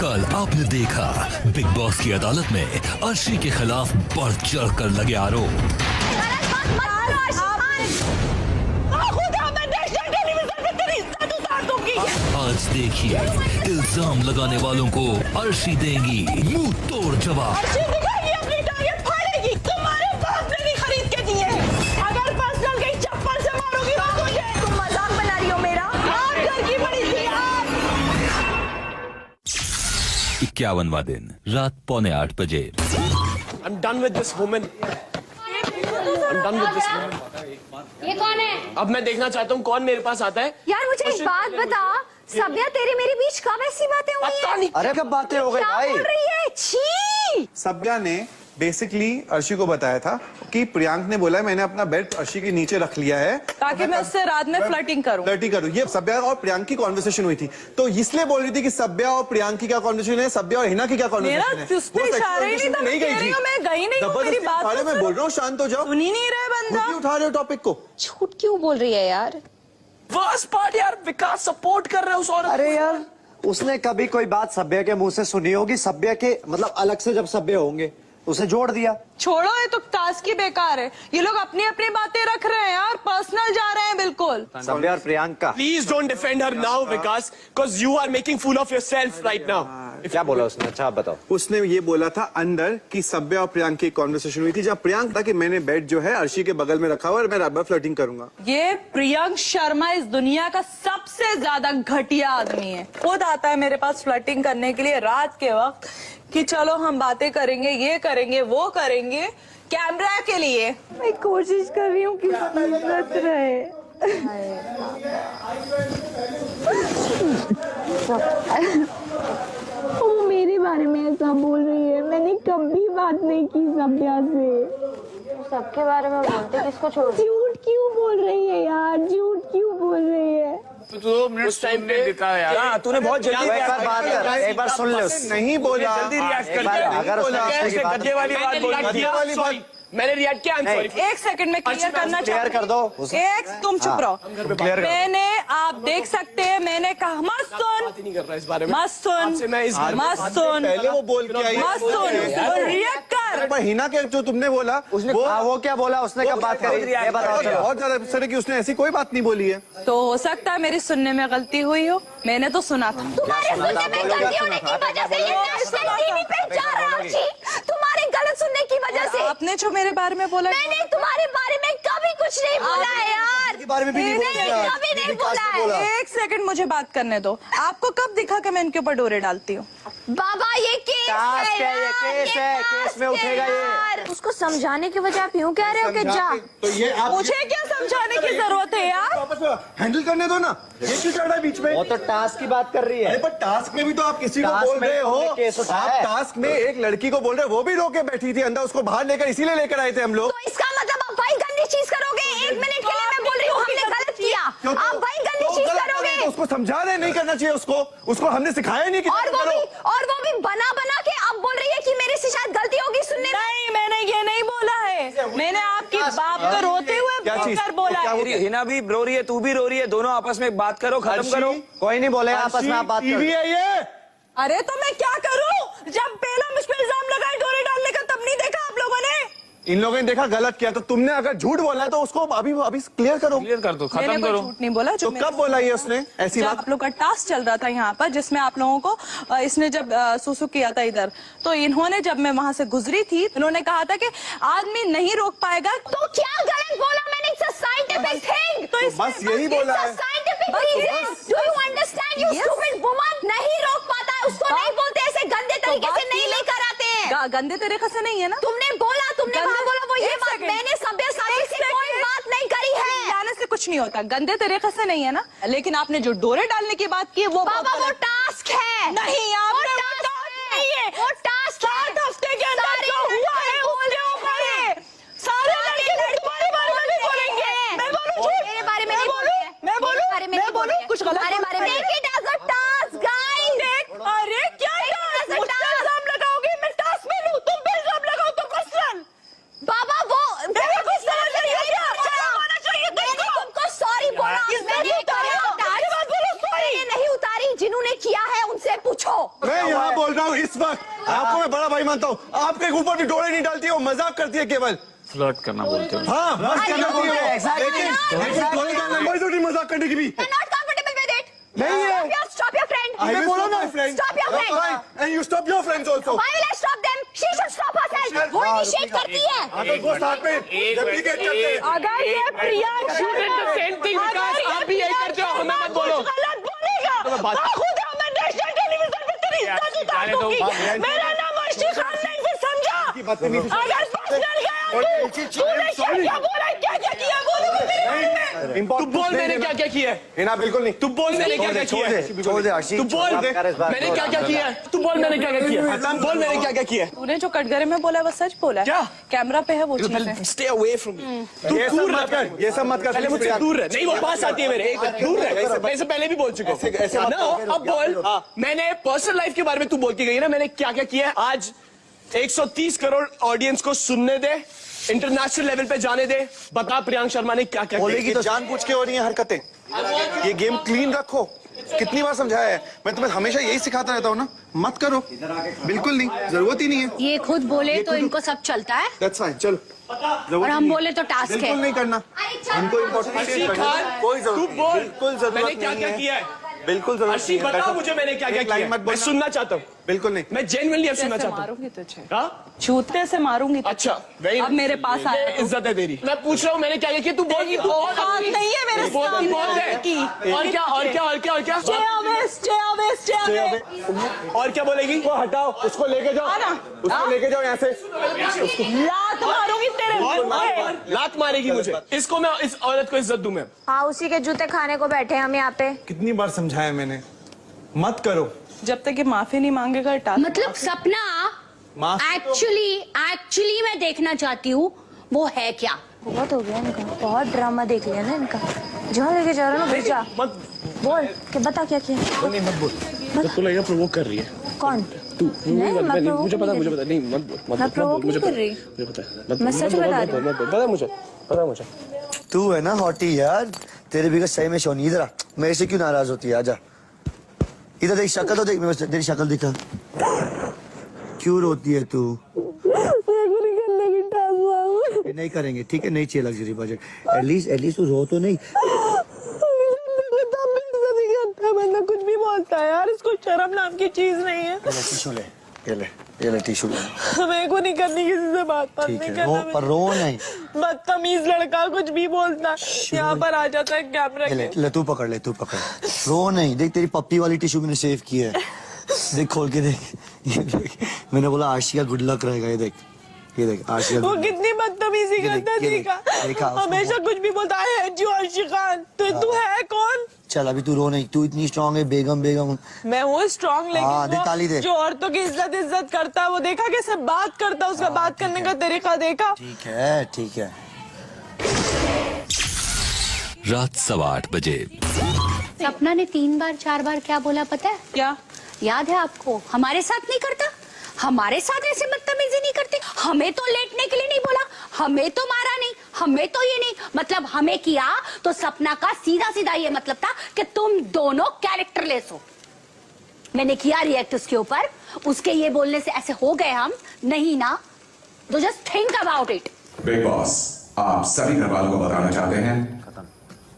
कल आपने देखा बिग बॉस की अदालत में अर्शी के खिलाफ बढ़ चढ़ कर लगे आरोप। आज देखिए इल्जाम लगाने वालों को अर्शी देंगी मुंह तोड़ जवाब। अर्शी दिखाएगी अपनी टांगें फाड़ेगी। तुम्हारे बाप ने नहीं खरीद के दिए। अगर पर्सनल गई चप्पल से मारोगी तो मुझे। तुम मजाक बना रही हो मेरा? आप घर की बड़ी थी आप। 51वां दिन रात 7:45 बजे। I'm done with this woman. I'm done with this woman. ये कौन है? अब मैं देखना चाहता हूँ कौन मेरे पास आता है। यार मुझे एक बात बता, सभ्या तेरे मेरे बीच कब ऐसी बातें हुई पता हैं? नहीं। अरे कब बातें हो गई क्या भाई? बोल रही है? छी! सभ्या ने बेसिकली अर्शी को बताया था कि प्रियांक ने बोला मैंने अपना बेड अर्शी के नीचे रख लिया है ताकि मैं उससे रात में फ्लर्टिंग करूं। ये सभ्या और प्रियांक की कॉन्वर्सेशन हुई थी, तो इसलिए बोल रही थी कि सभ्या और प्रियांक की क्या कॉन्वर्सेशन है, सभ्या और हिना की क्या कॉन्वर्सेशन है। उस पे इशारा ही नहीं था, मैं कह रही हूं, मैं गई नहीं हूं, मेरी बात तो मैं बोल रहा हूँ शांत हो जाओ। सुन ही नहीं रहा है बंदा। क्यों उठा रहे हो टॉपिक को? झूठ क्यों बोल रही है यार? फर्स्ट पार्ट यार विकास सपोर्ट कर रहा है उस औरत। अरे यार उसने कभी कोई बात सभ्या के मुंह से सुनी होगी, सभ्या के मतलब अलग से जब सभ्य होंगे उसे जोड़ दिया। छोड़ो, ये तो टास्क ही बेकार है। ये लोग अपनी अपनी बातें रख रहे हैं यार, पर्सनल जा रहे हैं बिल्कुल। सभ्या और Priyanka Please don't defend her now, Vikas, because you are making fool of yourself right now. क्या बोला उसने? अच्छा आप बताओ। उसने ये बोला था अंदर कि सभ्या और प्रियांक की कॉन्वर्सेशन हुई थी, जब प्रियांक था कि मैंने बेड जो है अर्शी के बगल में रखा हुआ और मैं रात भर फ्लर्टिंग करूंगा। ये प्रियंक शर्मा इस दुनिया का सबसे ज्यादा घटिया आदमी है। खुद आता है मेरे पास फ्लर्टिंग करने के लिए रात के वक्त कि चलो हम बातें करेंगे, ये करेंगे, वो करेंगे, कैमरा के लिए। मैं कोशिश कर रही हूँ कि इज्जत रहे। वो मेरे बारे में ऐसा बोल रही है, मैंने कभी बात नहीं की सभ्या से। सबके बारे में बोलते, किसको छोड़? झूठ क्यों बोल रही है यार? झूठ क्यों बोल रही है? उस टाइम पे यार तूने बहुत जल्दी एक बार बात कर, एक बार सुन ले उससे। नहीं बोला, जल्दी रिएक्ट कर दिया। अगर उसने गद्दे वाली बात बोली, मैंने रिएक्ट किया। एक सेकंड में क्लियर करना क्लियर कर दो। एक तुम चुप रहो। मैंने, आप देख सकते हैं, मैंने कहा मत सुन, नहीं कर रहा इस बारे में। मत सुन, मत सुन, पहले वो बोल के आई, मत सुन, रिएक्ट कर। पर हिना के जो तुमने बोला वो क्या बोला उसने? कब बात करी ये बताओ। चलो बहुत ज्यादा तरह की उसने ऐसी कोई बात नहीं बोली है। तो हो सकता है मेरी सुनने में गलती हुई हो, मैंने तो सुना था। तुम्हारे सुनने में गलती होने की वजह से ये नेशनल टीवी पे जा रहा है अर्शी। तुम्हारे गलत सुनने की वजह से। आपने जो मेरे बारे में बोला, मैंने तुम्हारे बारे में कभी कुछ नहीं बोला है यार। के बारे में भी नहीं बोला, कभी नहीं बोला है। एक सेकंड मुझे बात करने दो। आपको कब दिखा कि मैं इनके ऊपर डोरे डालती हूँ? बाबा ये केस टास्क है, ये केस है, केस में उठेगा ये। उसको समझाने की वजह आप यूँ कह रहे हो कि जा। तो ये आप मुझे क्या समझाने की जरूरत है यार? हैंडल करने दो ना, ये क्यों चढ़ रहा है बीच में? वो तो टास्क की बात कर रही है। अरे पर टास्क में भी तो आप किसी को टास्क बोल में रहे तुमने हो। केस उठाया आप है। टास्क में एक लड़की को बोल रहे हो, वो भी रोके बैठी थी अंदर, उसको बाहर लेकर इसीलिए लेकर आए थे हम लोग। तो इसका मतलब आप भाई गंदी चीज करोगे? एक मिनट के लिए मैं बोल रही हूँ हमने गलत किया, आप भाई गंदी चीज करोगे? उसको समझा रहे नहीं करना चाहिए, उसको हमने सिखाया नहीं कि और वो भी बना बना के अब बोल रही है कि मेरे से शायद गलती होगी सुनने में। नहीं, मैंने ये नहीं बोला है। मैंने आपकी बाप को रोते हुए बोलकर बोला है। हिना भी रो रही है, तू भी रो रही है, दोनों आपस में बात करो, खत्म करो। कोई नहीं बोले आपस में, आप बात करो। टीवी है ये। अरे तो मैं क्या करूं? जब पहला मुझ पे इल्जाम लगाए डोरे डालने का, तब नहीं देखा आप लोगों ने? इन लोगों ने देखा गलत किया, तो तुमने अगर झूठ बोला है तो उसको अभी क्लियर करो। क्लियर कर दो, मैंने खत्म कोई करो। झूठ नहीं बोला। तो कब बोला ये उसने ऐसी जब बात? आप लोग का टास्क चल रहा था यहाँ पर, जिसमें आप लोगों को इसने जब सुसु किया था इधर, तो इन्होंने, जब मैं वहां से गुजरी थी, इन्होंने कहा था कि आदमी नहीं रोक पाएगा। तो क्या गलत बोला मैंने? It's a scientific thing. तो बस यही बोला है। Scientific reason. Do you understand you stupid woman? नहीं रोक पाता है उसको, नहीं बोलते ऐसे गंदे तरीके से, नहीं लेकर आते हैं। गंदे तरीके से नहीं है ना? तुमने बोला, तुमने वहाँ बोला, वो ये बात मैंने सभ्य साथी से कोई बात नहीं करी है। जाने से कुछ नहीं होता, गंदे तरीके से नहीं है ना। लेकिन आपने जो डोरे डालने की बात की है वो बाबा वो टास्क है। नहीं, आपने वो टास्क नहीं है। वो टास्क 7 हफ्ते के अंदर जो हुआ है उसके ऊपर है। सारे लड़के तुम्हारे बारे में भी बोलेंगे। मैं बोलूं झूठ? मेरे बारे में नहीं बोलते। मैं बोलूं? मेरे बारे में नहीं बोलते। कुछ गलत? मेरे बारे में। Take it as a task, guys. अरे क्या मुझ पे इल्जाम लगाओगे? मैं टास्क में लूं, तुम पे इल्जाम लगाओ तो क्वेश्चन। बाबा वो मेरा कुछ समझ नहीं आ रहा। शर्म आना चाहिए तुमको सॉरी बोला। मैंने नहीं उतारी, जिन्होंने किया है उनसे पूछो। मैं मैं यहाँ बोल रहा हूँ इस वक्त, आपको मैं बड़ा भाई मानता हूँ, आपके ऊपर भी डोरे नहीं डालती, वो मजाक करती है केवल। फ्लर्ट करना बोलते हो। हाँ मस्त करना बोलते हैं, लेकिन डोरे डालना बड़ी छोटी मजाक करने की भी नॉट कंफर्टेबल विद इट। नहीं है। Stop your friend. I will बोलो stop my friend. Stop your friend. And you stop your friends also. Why will I stop them? She should stop herself. वो initiate करती है। हाँ तो वो साथ में replicate करते हैं। अगर ये प्रियांक आप भी यही करते हो, हमें मत बोलो। गलत बोलेगा मैं खुद मैं नेशनल टेलीविजन पे तेरी इज्जत उतार दूंगी। मेरा नाम अर्शी खान नहीं, फिर समझा? अगर पर्सनल गया तूने क्या बोला, क्या किया, बोलो मेरे तू बोल मैंने क्या क्या किया है। ना बिल्कुल नहीं। तू बोल मैंने क्या क्या किया है। छोड़ दे आशी, तू बोल मैंने क्या क्या किया है। तू बोल मैंने क्या क्या किया है। बोल मैंने क्या क्या किया है। तूने जो कटघरे में बोला वो सच बोला है? क्या? कैमरा पे है वो चीज़। Stay away from me. तू दूर मत कर, ये सब मत कर, पहले मुझसे दूर रह। नहीं वो पास आती है मेरे, दूर रह। मैं इससे पहले भी बोल चुका हूँ। ऐसे मत ना अब बोल, मैंने पर्सनल लाइफ के बारे में तू बोल के गई ना, मैंने क्या क्या किया है। आज 130 करोड़ ऑडियंस को सुनने दे, इंटरनेशनल लेवल पे जाने दे। बता प्रियांक शर्मा ने क्या क्या बोलेगी तो जानबूझ के हो रही है हरकतें। ये गेम क्लीन रखो, कितनी बार समझाया है, मैं तुम्हें हमेशा यही सिखाता रहता हूँ ना, मत करो, बिल्कुल नहीं, जरूरत ही नहीं है। ये खुद बोले तो इनको सब चलता है, That's fine, चलो। और हम बोले तो टास्क है। बिल्कुल नहीं करना, इनको इम्पोर्टेंट कोई तू जरूरत बोल बिल्कुल जरूरत मैंने क्या क्या नहीं किया है, है। बिल्कुल जरूरत अर्शी नहीं है। बता मुझे मैंने क्या क्या एक किया लाइन मत है। मैं बोलना। सुनना चाहता हूँ, बिल्कुल नहीं। मैं जेन्युइनली अब सुनना चाहता हूँ। मारूंगी तुझे, हाँ? जूते से मारूंगी तुझे। अच्छा वेरी अब मेरे पास आया है। इज्जत है तेरी। मैं पूछ रहा हूँ मैंने क्या क्या किया, तू बोल। बात नहीं है मेरे बोल सामने बोल आने की। और क्या और क्या और क्या और क्या Stay away, stay away, stay away। और क्या बोलेगी। वो हटाओ, उसको लेके जाओ, आना। उसको लेके जाओ यहाँ से। लात मारूंगी तेरे मुंह पे। लात मारेगी मुझे। इसको मैं इस औरत को इज्जत दूं मैं। हाँ उसी के जूते खाने को बैठे हम यहाँ पे। कितनी बार समझाया मैंने, मत करो। जब तक ये माफी नहीं मांगेगा टास्क। मतलब सपना माफ एक्चुअली मैं देखना चाहती हूँ वो है क्या। बहुत हो गया इनका, बहुत ड्रामा देख लिया ना इनका। जहाँ लेके जा रहा ना भेजा, मत बोल के बता क्या किया। नहीं मत बोल। तू लगेगा प्रोवोक कर रही है कौन तू। मुझे पता नहीं मत बोल। मैं provoke नहीं कर रही। मुझे पता है। मैं सच बता रही हूँ। पता मुझे। तू है ना हॉटी यार, तेरे भी सही में शोनी। इधर आ, मेरे से क्यों नाराज होती है, आजा इधर देख, शक्ल तो देख, तेरी शक्ल दिखा, क्यों रोती है तू। नहीं करेंगे ठीक है, नहीं चाहिए लग्जरी बजट, एटलीस्ट तू रो तो नहीं। बंदा कुछ भी बोलता है यार, इसको शर्म नाम की चीज नहीं है। टिश्यू ले, ये ले टिश्यू ले। मेरे को नहीं करनी किसी से बात ठीक नहीं है, रो करना। पर रो नहीं। बदतमीज लड़का कुछ भी बोलता है, यहाँ पर आ जाता है कैमरा ये के। ले तू पकड़, रो नहीं। देख तेरी पप्पी वाली टिश्यू मैंने सेव की है, देख खोल के देख। ये देख, मैंने बोला आशी का गुड लक रहेगा, ये देख आशी का वो good luck। कितनी बदतमीजी ये देख, करता ये देख, देखा, देखा उसको हमेशा कुछ भी बोलता है जी अर्शी खान। तो तू है कौन? चल अभी तू रो नहीं, तू इतनी स्ट्रांग है, बेगम मैं हूँ स्ट्रॉन्ग, हाँ, दे लेकिन ताली दे। वो जो औरतों की इज्जत करता है वो देखा कैसे बात करता है, उसका बात करने का तरीका देखा। ठीक है। रात 8:15 बजे। सपना ने 3 बार 4 बार क्या बोला पता है? क्या याद है आपको? हमारे साथ नहीं करता, हमारे साथ ऐसे बदतमीजी नहीं करते, हमें तो लेटने के लिए नहीं बोला, हमें तो मारा नहीं, हमें तो ये नहीं, मतलब हमें किया तो सपना का सीधा ये मतलब था कि तुम दोनों कैरेक्टरलेस हो। मैंने किया रिएक्ट उसके ऊपर, उसके ये बोलने से ऐसे हो गए हम, नहीं ना, तो just think about it. Big boss, आप सभी घर वालों को बताना चाहते हैं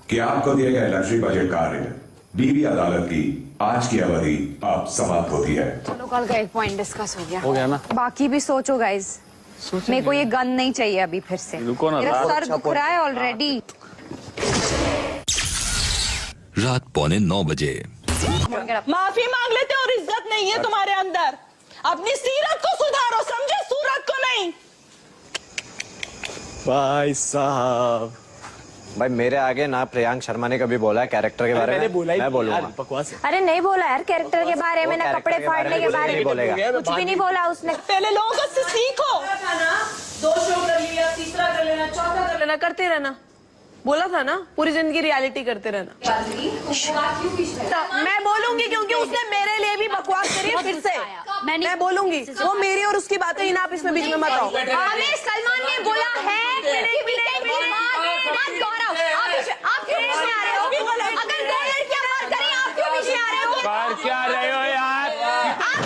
कि आपको दिए गए लग्जरी बजट कार्य बीवी अदालत की आज की अवधि अब समाप्त होती है। चलो कल का एक पॉइंट डिस्कस हो गया ना। बाकी भी सोचो गाइज, मेरे को ये गन नहीं चाहिए अभी फिर से। रुको ना, मेरा सर दुख रहा है ऑलरेडी। रात 8:45 बजे। माफी मांग लेते और इज्जत नहीं है तुम्हारे अंदर। अपनी सीरत को सुधारो, समझे, सूरत को नहीं। भाई साहब, भाई मेरे आगे ना प्रियांक शर्मा ने कभी बोला है कैरेक्टर के बारे में। मैं बोलूंगा। बकवास है। अरे नहीं बोला यार कैरेक्टर के बारे में, ना कपड़े फाड़ने के बारे में बोलेगा। कुछ भी नहीं बोला उसने। पहले लोगों से सीखो। 2 शो कर लिया, तीसरा कर लेना, चौथा कर लेना, करते रहना। बोला था ना पूरी जिंदगी रियलिटी करते रहना। मैं बोलूंगी क्योंकि उसने मेरे लिए भी बकवास करी है फिर से। मैं बोलूंगी, वो मेरी और उसकी बातें ही ना, आप इसमें बीच में मत आओ। हमें सलमान ने बोला है आप क्यों बीच में आ रहे हो? अगर 2 लड़कियां बात करें आप क्यों बीच में आ रहे हो? क्या रहे हो यार? आप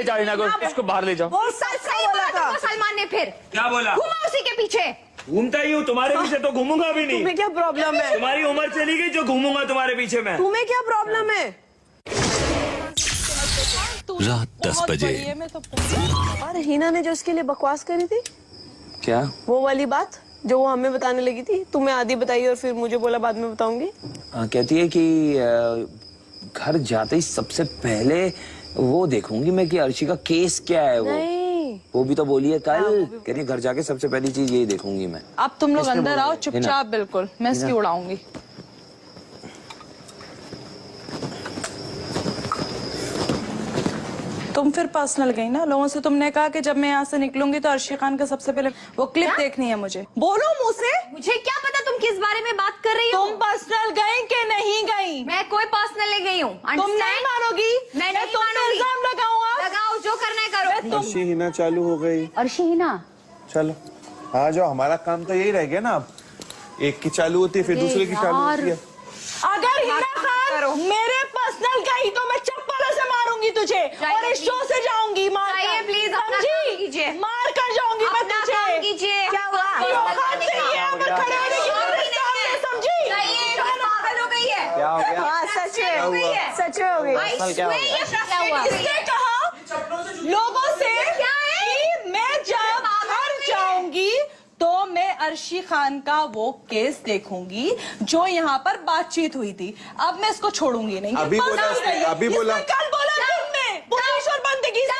जाओ हिना को, इसको बाहर ले जाओ। वो सही बोला था सलमान ने। फिर क्या बोला? घुमा उसी के पीछे। घूमता ही हूँ, तुम्हारे पीछे तो घूमूंगा भी नहीं। तुम्हें क्या प्रॉब्लम है? तुम्हारी उम्र चली गई जो घूमूंगा तुम्हारे पीछे मैं। तुम्हें क्या प्रॉब्लम है? रात 10 बजे। और हिना ने जो इसके लिए बकवास करी थी, क्या? वो वाली बात जो वो हमें बताने लगी थी, तुम्हें आधी बताई और फिर मुझे बोला बाद में बताऊंगी। कहती है कि घर जाते ही सबसे पहले वो देखूंगी मैं कि अर्शी का केस क्या है। वो भी तो बोली है कल, कह रही घर जाके सबसे पहली चीज यही देखूंगी मैं। अब तुम लोग अंदर आओ चुपचाप, बिल्कुल मैं इसकी उड़ाऊंगी। तुम फिर पर्सनल गई ना, लोगों से तुमने कहा कि जब मैं यहाँ से निकलूंगी तो अर्शी खान का सबसे पहले वो क्लिप देखनी है मुझे। बोलो मुंह से। मुझे क्या पता तुम किस बारे में बात कर रही हो। तुम पर्सनल गई कि नहीं गई? मैं कोई पर्सनल ले गई हूँ। तुम नहीं मानोगी? मैं नहीं तुम मानूंगी। इल्जाम लगाऊंगा। लगाओ, जो करना है करो। अर्शी हिना चालू हो गई। अर्शी हिना चलो आ जाओ, हमारा काम तो यही रह गया ना। अब एक की चालू होती है फिर दूसरे की चालू होती है। अगर हिना खान मेरे पर्सनल गई तो मैं चप्पलों से मारूंगी तुझे और इस शो से जाऊंगी मार कर। प्लीज अपना काम कीजिए। मार कर जाऊंगी मैं अपना तुझे। काम कीजिए। क्या हुआ? औकात नहीं है अगर खड़े होने की मेरे सामने, समझी? पागल हो गई है। क्या हो गया? हाँ सच में, सच में हो गई। क्या हो गया? क्या हुआ? इसने कहा लोगों से कि मैं जब घर जाऊंगी तो मैं अर्शी खान का वो केस देखूंगी जो यहाँ पर बातचीत हुई थी। अब मैं इसको छोड़ूंगी नहीं। अभी बोला उसने, अभी बोला। कल बोला दिन में पुलिस और बंदगी से।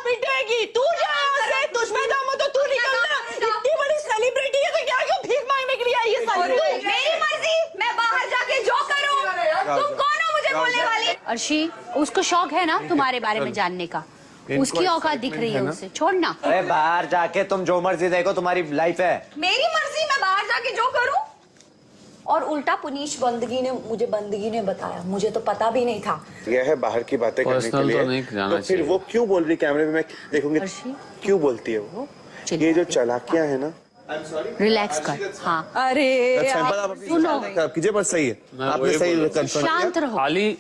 पिटेगी तू। जा यहाँ से, तुझमें दम हो तो तू निकलना। इतनी बड़ी सेलिब्रिटी है तो क्या क्यों भीख मांगने के लिए आई है सारी? मेरी मर्जी, मैं बाहर जाके जो करूं। तुम कौन हो मुझे बोलने वाली? अर्शी, उसको शौक है ना तुम्हारे बारे में जानने का। उसकी औकात दिख रही है उसे, छोड़ना। अरे बाहर जाके तुम जो मर्जी देखो, तुम्हारी लाइफ है। मेरी मर्जी, मैं बाहर जाके जो करूं। और उल्टा पुनीश बंदगी ने बताया, मुझे तो पता भी नहीं था। यह है बाहर की बातें करने के लिए। तो फिर वो क्यों बोल रही कैमरे में मैं देखूंगी? क्यों बोलती है वो? ये जो चालाकियां है ना। रिलैक्स कर। हाँ अरे सुनो, कीजिए, बस सही है, आपने सही कंफर्म शांत रहो। खाली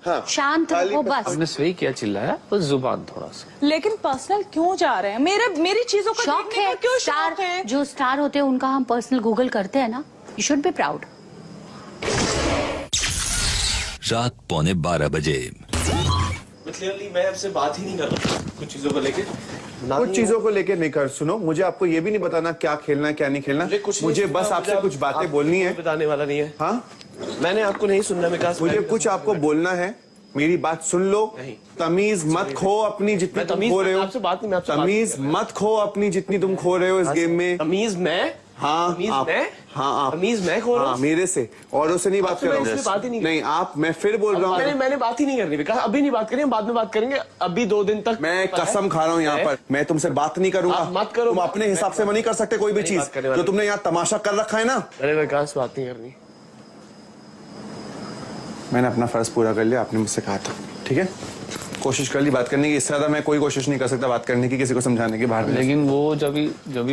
हाँ शांत रहो बस। आपने सही किया, चिल्लाया बस, जुबान थोड़ा सा। लेकिन पर्सनल क्यों जा रहे हैं? मेरी चीजों को शौक देखने है। का क्यों स्टार शौक है? जो स्टार होते हैं उनका हम पर्सनल गूगल करते हैं ना। You should be proud. रात 11:45 बजे। क्लियरली मैं आपसे बात ही नहीं कर रहा कुछ चीजों को लेके। कुछ चीजों को लेके नहीं कर। सुनो, मुझे आपको ये भी नहीं बताना क्या खेलना है क्या नहीं खेलना। मुझे बस आपसे कुछ बातें बोलनी है। बताने वाला नहीं है। हाँ, मैंने आपको नहीं सुनना। मुझे कुछ आपको बोलना है, मेरी बात सुन लो। तमीज मत खो अपनी जितनी तुम खो रहे हो। आपसे बात नहीं, मैं आपसे तमीज मत खो अपनी जितनी तुम खो रहे हो इस गेम में। तमीज मैं? हाँ तमीज आप, मैं? हाँ आप। तमीज मैं खो रहा हूँ? हाँ, मेरे से, औरों से नहीं बात कर रहा हूँ। बात ही नहीं आप, मैं फिर बोल रहा हूँ। मैंने बात ही नहीं करनी विकास। अभी नहीं बात करेंगे, बाद में बात करेंगे। अभी 2 दिन तक मैं कसम खा रहा हूँ यहाँ पर, मैं तुमसे बात नहीं करूंगा। आप मत करो। तुम अपने हिसाब से नहीं कर सकते कोई भी चीज। जो तुमने यहाँ तमाशा कर रखा है ना। अरे विकास, बात नहीं करनी। मैंने अपना फर्ज पूरा कर लिया, आपने मुझसे कहा था, ठीक है? कोशिश कर ली बात करने की, इससे ज्यादा मैं कोई कोशिश नहीं कर सकता बात करने की, किसी को समझाने की बाहर। लेकिन वो जब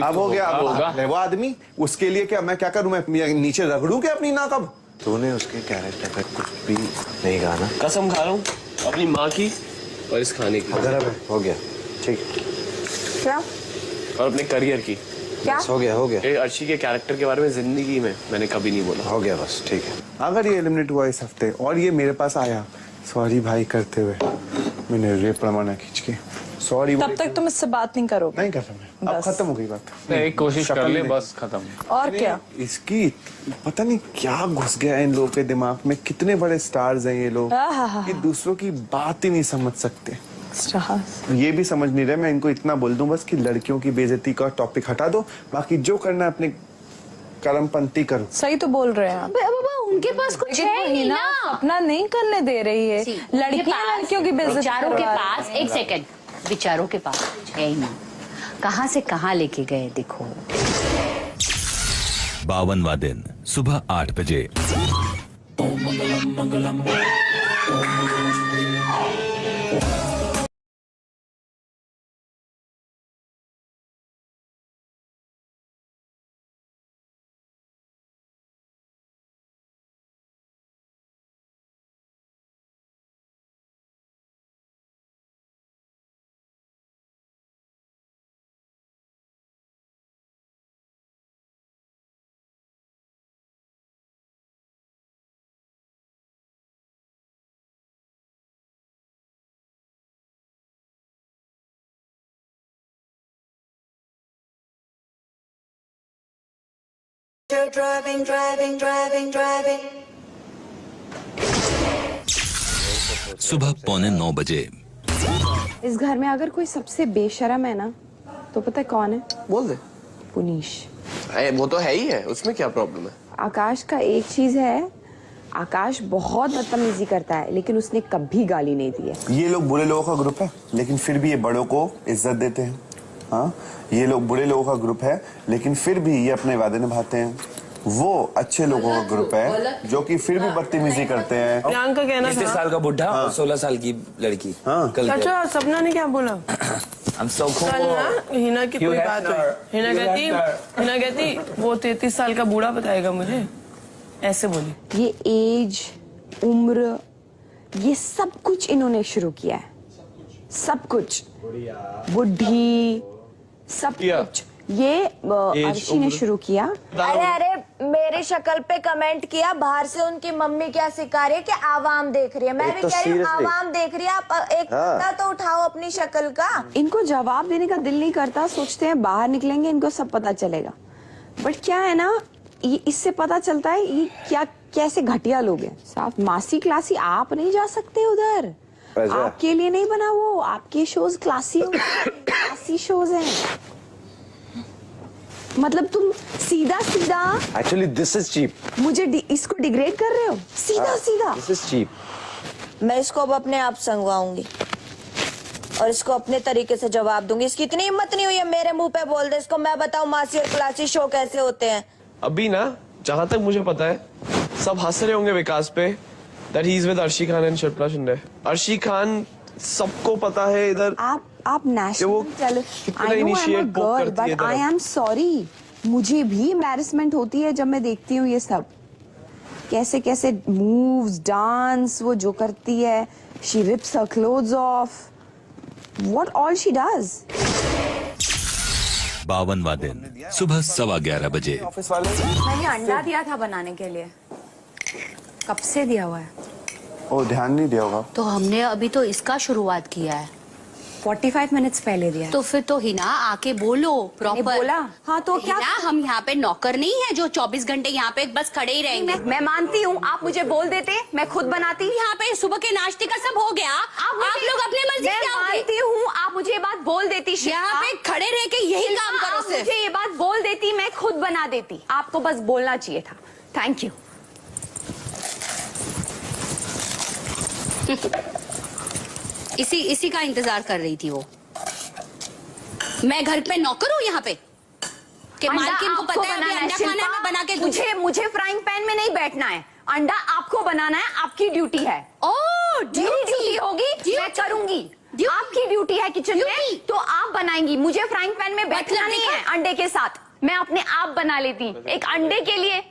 अब हो गया, अब होगा वो आदमी। उसके लिए क्या मैं क्या करूं? मैं नीचे रगड़ूं क्या अपनी नाक? अब तूने उसके कैरेक्टर का कुछ भी नहीं कहा ना? कसम खा रहा हूँ अपनी माँ की और इस खाने की। अगर अब हो गया ठीक। क्या? और अपने करियर की। क्या? हो गया। अर्शी के कैरेक्टर के बारे में जिंदगी में मैंने कभी नहीं बोला। हो गया बस, ठीक है। अगर ये एलिमिनेट हुआ इस हफ्ते और ये मेरे पास आया सॉरी भाई करते हुए, मैंने रेप प्रमाण खींच के सॉरी, तब तक तुम इससे बात नहीं करोगे? नहीं कर रहा मैं। अब खत्म हो गई बात। एक कोशिश कर ले, बस खत्म। और क्या? इसकी पता नहीं क्या घुस गया है इन लोगों के दिमाग में। कितने बड़े स्टार्स हैं ये लोग कि दूसरों की बात ही नहीं समझ सकते। ये भी समझ नहीं रहे। मैं इनको इतना बोल दूं बस कि लड़कियों की बेइज्जती का टॉपिक हटा दो, बाकी जो करना है अपने करमपंती करो। सही तो बोल रहे हैं आप। बाबा उनके पास कुछ है ही ना। अपना नहीं करने दे रही है। लड़कियों की बेइज्जती। बेचारों के पास, एक सेकंड, बेचारों के पास कुछ है ही ना। कहाँ से कहाँ लेके गए देखो। 52वां दिन सुबह 8 बजे। सुबह 8:45 बजे। इस घर में अगर कोई सबसे बेशरम है ना, तो पता है कौन है? बोल दे। पुनीश। वो तो है ही है, उसमें क्या प्रॉब्लम है? आकाश का एक चीज है, आकाश बहुत बदतमीजी करता है, लेकिन उसने कभी गाली नहीं दी है। ये लोग बुरे लोगों का ग्रुप है, लेकिन फिर भी ये बड़ों को इज्जत देते हैं। हाँ, ये लोग बुरे लोगों का ग्रुप है, लेकिन फिर भी ये अपने वादे निभाते हैं। वो अच्छे लोगों का ग्रुप है जो कि फिर भी बदतमीजी करते हैं। प्रियंका कहना 30 साल का बुढ़ा और 16 साल की लड़की। हाँ। अच्छा, सपना ने क्या बोला? हम सब कल ना हिना की कोई बात हुई। हिना कहती वो 33 साल का बूढ़ा बताएगा मुझे, ऐसे बोली। ये एज, उम्र, ये सब कुछ इन्होंने शुरू किया है, सब कुछ। बुढ़ी, सब कुछ ये अर्शी ने शुरू किया। अरे मेरी शक्ल पे कमेंट किया, बाहर से उनकी मम्मी क्या सिखा रही है कि आवाम देख रही है। मैं भी कह रही हूँ आवाम देख रही है, आप एक पर्दा तो उठाओ अपनी शक्ल का। इनको जवाब देने का दिल नहीं करता, सोचते हैं बाहर निकलेंगे इनको सब पता चलेगा। बट क्या है ना, ये इससे पता चलता है ये क्या कैसे घटिया लोग हैं। साफ मासी क्लासी आप नहीं जा सकते उधर, आपके लिए नहीं बना वो। आपके शोज क्लासी क्लासी शोज हैं। मतलब तुम सीधा सीधा एक्चुअली दिस इज चीप। मुझे इसको डिग्रेड कर रहे हो, सीधा सीधा। This is cheap. मैं इसको अब अपने आप संगवाऊंगी और इसको अपने तरीके से जवाब दूंगी। इसकी इतनी हिम्मत नहीं हुई है मेरे मुंह पे बोल दे इसको मैं बताऊं मासी और क्लासी शो कैसे होते हैं। अभी ना जहां तक मुझे पता है सब हंस रहे होंगे विकास पे that he is with Arshi Khan and Shilpa Shinde. Arshi Khan सबको पता है इधर। आप national I know I am a girl but I am sorry, मुझे भी एम्बैरेसमेंट होती है जब मैं देखती हूँ ये सब। कैसे कैसे मूव्स, डांस वो जो करती है, she rips her clothes off, what all she does. 52वां दिन, सुबह 11:15 बजे। मैंने अंडा दिया था बनाने के लिए, कब से दिया हुआ है? ओ ध्यान नहीं दिया होगा। तो हमने अभी तो इसका शुरुआत किया है, 45 मिनट्स पहले दिया। तो फिर तो हिना आके बोलो प्रॉपर। बोला हाँ तो क्या? हिना, हम यहाँ पे नौकर नहीं है जो 24 घंटे यहाँ पे बस खड़े ही रहेंगे। मैं मानती हूँ, आप मुझे बोल देते मैं खुद बनाती। यहाँ पे सुबह के नाश्ते का सब हो गया, आप लोग अपने मर्जी से आओगे। मानती हूँ, आप मुझे ये बात बोल देती। यहाँ पे खड़े रह के यही काम करो। मुझे ये बात बोल देती, मैं खुद बना देती। आपको बस बोलना चाहिए था। Thank you. इसी का इंतजार कर रही थी वो। मैं घर पे नौकर हूँ यहाँ पे कि मालकिन को पता है अभी अंडा खाना है, मैं बना के दूँ। मुझे फ्राइंग पैन में नहीं बैठना है, अंडा आपको बनाना है, आपकी ड्यूटी है। ओह ड्यूटी होगी, मैं करूंगी। आपकी ड्यूटी है किचन में, तो आप बनाएंगी। मुझे फ्राइंग पैन में बैठना नहीं है अंडे के साथ, मैं अपने आप बना लेती एक अंडे के लिए।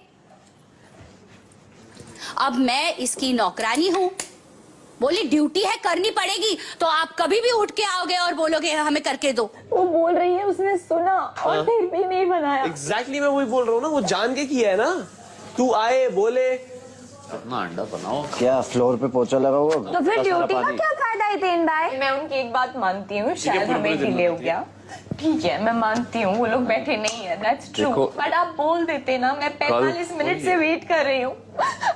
अब मैं इसकी नौकरानी हूँ, बोली ड्यूटी है करनी पड़ेगी, तो आप कभी भी उठ के आओगे और बोलोगे हमें करके दो। वो बोल रही है उसने सुना और फिर भी नहीं बनाया। एग्जैक्टली मैं वही बोल रहा हूँ ना, वो जान के किया है ना। तू आए बोले अपना अंडा बनाओ। क्या फ्लोर पे पोछा लगा हुआ? तो फिर ड्यूटी का क्या फायदा है तीन भाई? मैं उनकी एक बात मानती हूँ, शायद हमें डिले हो गया, ठीक है मैं मानती हूँ, वो लोग बैठे नहीं है, दैट्स ट्रू। बट आप बोल देते ना, मैं 45 मिनट से वेट कर रही हूँ,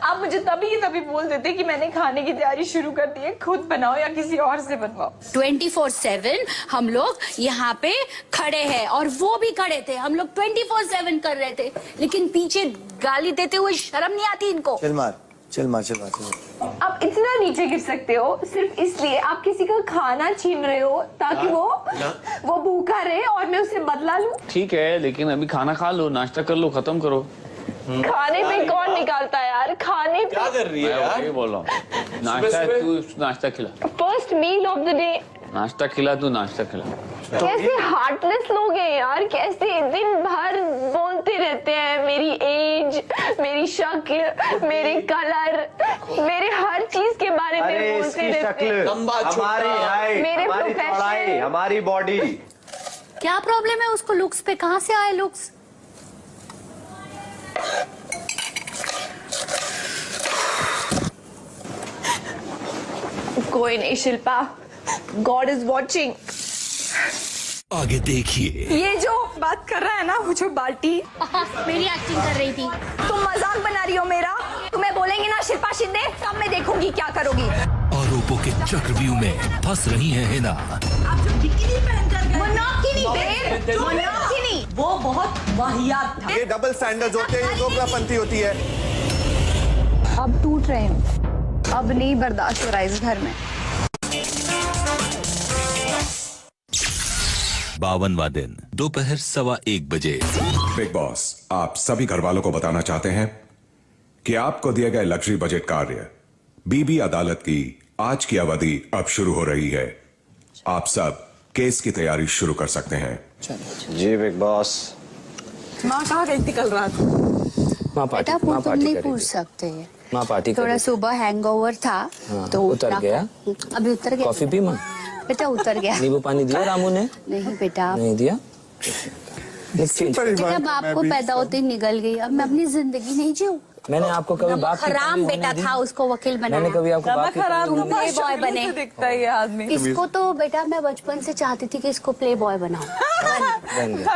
आप मुझे तभी बोल देते कि मैंने खाने की तैयारी शुरू कर दी है, खुद बनाओ या किसी और से बनवाओ। 24/7 हम लोग यहाँ पे खड़े हैं और वो भी खड़े थे, हम लोग 24/7 कर रहे थे, लेकिन पीछे गाली देते हुए शर्म नहीं आती इनको। चल मार। आप इतना नीचे गिर सकते हो सिर्फ इसलिए आप किसी का खाना छीन रहे हो ताकि वो भूखा रहे और मैं उसे बदला लूं। ठीक है, लेकिन अभी खाना खा लो, नाश्ता कर लो, खत्म करो। खाने पे कौन निकालता है यार? खाने पे क्या कर रही है यार? मैं बोल रहा हूँ नाश्ता, तू नाश्ता खिला। First meal of the day. नाश्ता खिला, तू नाश्ता खिला। कैसे हार्टलेस लोग हैं यार, कैसे दिन भर बोलते रहते हैं मेरी एज, मेरी शक्ल, मेरे कलर, मेरे हर चीज के बारे में बोलते रहते हैं। मेरे प्रोफेशन, हमारी बॉडी। क्या प्रॉब्लम है उसको लुक्स पे? कहाँ से आए लुक्स? कोई नहीं शिल्पा, गॉड इज वॉचिंग। आगे देखिए। ये जो बात कर रहा है ना वो जो बाल्टी, मेरी एक्टिंग कर रही थी। तुम मजाक बना रही हो मेरा। तुम्हें बोलेंगे ना शिल्पा शिंदे, तब मैं देखूंगी क्या करोगी। आरोपों के चक्रव्यूह में फंस रही है हिना। आप जो बिकिनी पहनकर गए, मोनोकिनी बेब, मोनोकिनी। वो बहुत वाहियात था। ये डबल स्टैंडर्ड्स होते हैं, ये दोगलापंथी होती है। अब टूट रहे हूँ, अब नहीं बर्दाश्त हो रहा इस घर में। 52वां दिन, दोपहर 1:15 बजे। बिग बॉस आप सभी घर वालों को बताना चाहते हैं कि आपको दिए गए लग्जरी बजट कार्य बीबी अदालत की आज की अवधि अब शुरू हो रही है। आप सब केस की तैयारी शुरू कर सकते हैं। जी बिग बॉस। माँ कहाँ गई थी कल रात? माँ बेटा वो तुम नहीं पूछ सकते। माँ पार्टी थोड़ा सुबह हैंगओवर था तो उतर गया। अभी उतर गया। कॉफी पी माँ? बेटा उतर गया। नींबू पानी दिया रामू ने? नहीं बेटा। नहीं दिया। बेटा बाप को पैदा होते ही निकल गई, अब मैं अपनी जिंदगी नहीं जीऊं। मैंने आपको कभी बात हराम बेटा था, उसको वकील बनाया। मैंने कभी आपको बात प्ले बॉय बने। दिखता है ये आदमी। इसको तो बेटा मैं बचपन से चाहती थी कि इसको प्ले बॉय बनाऊं।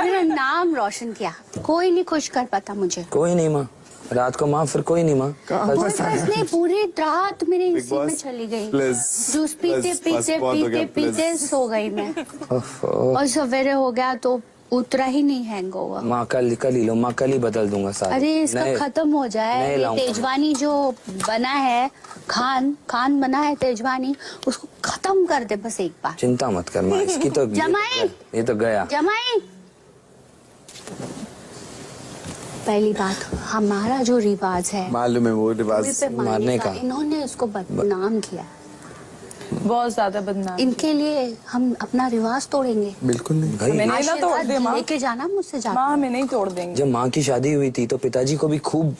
मेरा नाम रोशन किया, कोई नहीं खुश कर पाता मुझे। कोई नहीं माँ, रात को माँ फिर कोई नहीं माँ। नहीं पूरी रात मेरे इसी में चली गई। जूस पीते पीते पीते पीते सो गई मैं, और सवेरे हो गया तो उतरा ही नहीं हैंगओवर। माँ कल ही लो, माँ कल ही बदल दूंगा सारा। अरे इसका खत्म हो जाए। ये तेजवानी जो बना है, खान बना है तेजवानी, उसको खत्म कर दे बस एक बार। चिंता मत कर माँ, इसकी तो जमाई ये तो गया। जमाई पहली बात, हमारा जो रिवाज है मालूम है वो रिवाज मारने का, इन्होंने उसको बदनाम किया, बहुत ज्यादा बदनाम। इनके लिए हम अपना रिवाज तोड़ेंगे? बिल्कुल नहीं हमें नहीं ना तोड़ दे माँ। लेके जाना मुझसे जाना। माँ हमें नहीं तोड़ देंगे। जब माँ की शादी हुई थी तो पिताजी को भी खूब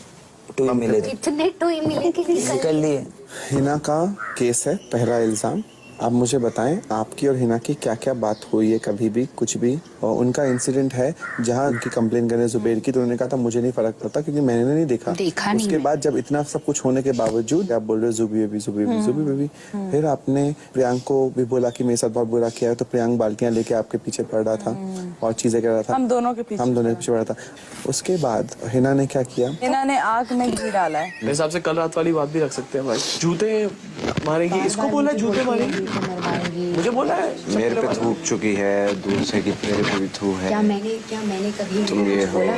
टुई मिले थे। इतने टुई मिले कि निकल लिए। हिना का केस है, पहला इल्जाम। आप मुझे बताएं आपकी और हिना की क्या क्या बात हुई है, कभी भी कुछ भी। और उनका इंसिडेंट है जहां उनकी कंप्लेन करने जुबेर की, तो उन्होंने कहा था मुझे नहीं फर्क पड़ता क्योंकि मैंने नहीं देखा उसके बाद जब इतना सब कुछ होने के बावजूद आप बोल रहे हो जुबी बेबी। फिर आपने प्रियांक को भी बोला कि मेरे साथ बहुत बुरा किया है, तो प्रियांक बाल्टियां लेके आपके पीछे पड़ रहा था और चीजें कर रहा था। हम दोनों के पीछे पड़ रहा था। उसके बाद हिना ने क्या किया? हिना ने आग में घी डाला है। मेरे हिसाब से कल रात वाली बात भी रख सकते हैं भाई। जूते मारेंगी, इसको बोला जूते मारेंगी, मुझे बोला है। मेरे पे थूक चुकी है, दूर से कि मेरे पे भी थू है। क्या मैंने कभी तुम ये हो। बोला?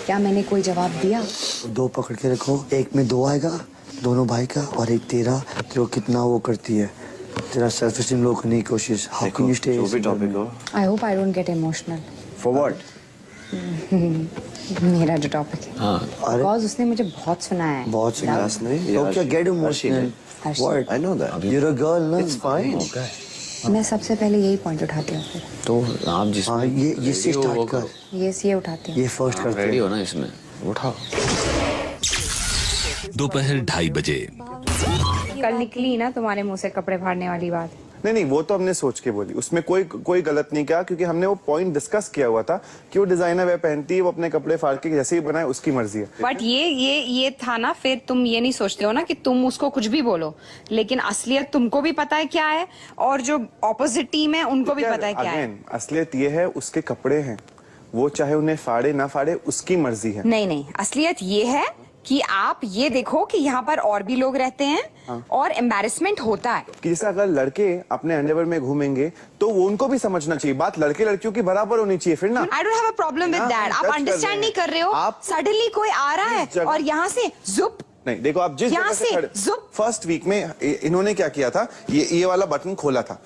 क्या मैंने कोई जवाब दिया? 2 पकड़ के रखो, एक में 2 आएगा दोनों भाई का, और एक तेरा जो कितना वो करती है, तेरा सेल्फ एस्टीम लो करने की कोशिश। How can you stay? जो भी टॉपिक हो। I hope I don't get emotional. For what? मेरा जो टॉपिक है, बिकॉज़ उसने मुझे बहुत सुना है। बहुत सुना नहीं तो क्या get emotional? What? I know that. You're a girl, ना? It's fine. मैं सबसे पहले यही पॉइंट उठाती हूँ फिर। तो आप जिस हाँ ये से स्टार्ट कर, ये उठाती हूँ। ये फर्स्ट करते रेडी हो ना इसमें, उठाओ। दोपहर 2:30 बजे। कल निकली ना तुम्हारे मुंह से कपड़े फाड़ने वाली बात। नहीं वो तो हमने सोच के बोली, उसमें कोई गलत नहीं किया, क्योंकि हमने वो पॉइंट डिस्कस किया हुआ था कि वो डिजाइनर वह पहनती है, वो अपने कपड़े फाड़ के जैसे ही बनाए उसकी मर्जी है। बट ये था ना, फिर तुम ये नहीं सोचते हो ना कि तुम उसको कुछ भी बोलो, लेकिन असलियत तुमको भी पता है क्या है, और जो ऑपोजिट टीम है उनको भी पता है क्या है। असलियत ये है उसके कपड़े हैं, वो चाहे उन्हें फाड़े ना फाड़े उसकी मर्जी है। नहीं, असलियत ये है कि आप ये देखो कि यहाँ पर और भी लोग रहते हैं। हाँ। और एम्बैरेसमेंट होता है कि जैसे अगर लड़के अपने अंडरवेयर में घूमेंगे तो वो उनको भी समझना चाहिए, बात लड़के लड़कियों की बराबर होनी चाहिए फिर ना। I don't have a problem with that. आप अंडरस्टैंड नहीं कर रहे हो। आप सडनली कोई आ रहा है और यहाँ से जुप। नहीं देखो आप जिस जगह से फर्स्ट वीक में इन्होंने क्या किया था, ये वाला बटन खोला था,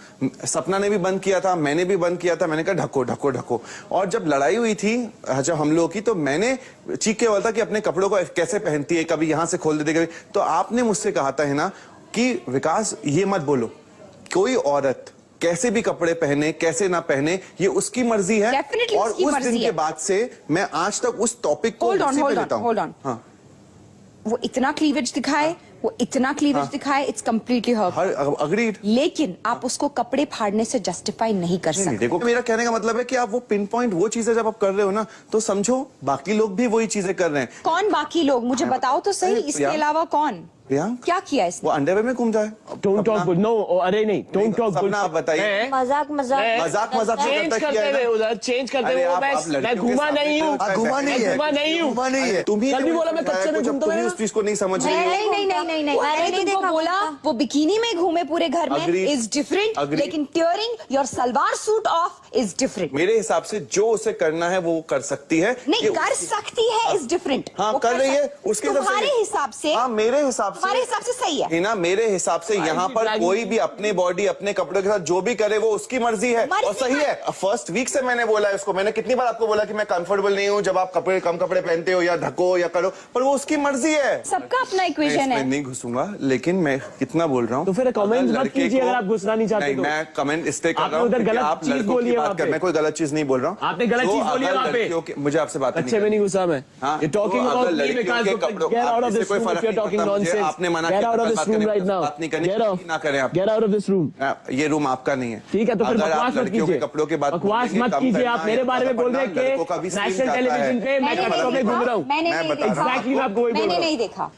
सपना ने भी बंद किया था, मैंने भी बंद किया था, मैंने कहा ढको ढको ढको। और जब लड़ाई हुई थी जब हम लोगों की, तो मैंने चीख के बोला था कि अपने कपड़ों को कैसे पहनती है, कभी यहाँ से खोल देती कभी। तो आपने मुझसे कहा था है ना कि विकास ये मत बोलो, कोई औरत कैसे भी कपड़े पहने कैसे ना पहने ये उसकी मर्जी है। और उस दिन के बाद से मैं आज तक उस टॉपिक को लेता हूँ। वो इतना क्लीवेज दिखाए, वो इतना क्लीवेज दिखाए, इट्स कंप्लीटली हर्ट। अग्रीड। लेकिन आप उसको कपड़े फाड़ने से जस्टिफाई नहीं कर सकते। देखो मेरा कहने का मतलब है कि आप वो पिन पॉइंट वो चीजें जब आप कर रहे हो ना, तो समझो बाकी लोग भी वही चीजें कर रहे हैं। कौन बाकी लोग, मुझे बताओ तो सही, इसके अलावा कौन? प्रियांक क्या किया इसने? वो अंडे में घूम जाए। डोंट टॉक नो, अरे नहीं, डोंट टॉक। सपना आप बताइए। मजाक चेंज करते हुए उधर, चेंज करते हुए मैं घूमा नहीं हूँ, घुमा नहीं है, घूमा नहीं हूँ। घुमा नहीं है। तुम ही कल भी बोला मैं कच्चे में घूमता तुम ही उस चीज को नहीं समझ रही हो। नहीं मैंने नहीं देखा। बोला वो बिकिनी में घूमे पूरे घर में इज डिफरेंट, लेकिन tearing your salwar suit of is different. मेरे हिसाब से जो उसे करना है वो कर सकती है। नहीं कर सकती है इज डिफरेंट। हाँ कर रही है उसके तुम्हारे हिसाब से। हाँ मेरे हिसाब से, तुम्हारे हिसाब से सही है ना। मेरे हिसाब से यहाँ पर कोई भी अपने बॉडी अपने कपड़ों के साथ जो भी करे वो उसकी मर्जी है और सही है। फर्स्ट वीक से मैंने बोला है उसको, मैंने कितनी बार आपको बोला कि मैं कंफर्टेबल नहीं हूँ जब आप कपड़े कम कपड़े पहनते हो या ढको या करो, पर वो उसकी मर्जी है। सबका अपना इक्वेशन है। नहीं घुसूंगा, लेकिन मैं कितना बोल रहा हूँ। तो फिर कमेंट मत कीजिए अगर आप घुसना नहीं चाहते। मैं कमेंट इसलिए कर रहा हूँ उधर गलत आप चीज लड़कों की बात कर, मैं कोई गलत चीज नहीं बोल रहा हूँ। आपने गलत चीज बोली है वहाँ पे। मुझे आपसे बात अच्छे में नहीं घुसा मैं। Talking about me because get out of this room if you are talking nonsense. आपने मना get out of this room right now. बात नहीं करनी, ना करें आप। Get out of this room. ये रूम आपका नहीं है। ठीक है तो फिर बकवास मत कीजिए। कपड़ों के बाद बकवास मत कीजिए। आप मेरे बारे में बोल रहे हैं कि नेशनल टेलीविजन पे मैं कपड़ों में घूम रहा हूँ। एग्जैक्टली मैं आपको वही बोल रहा हूँ। मैंने नहीं देखा।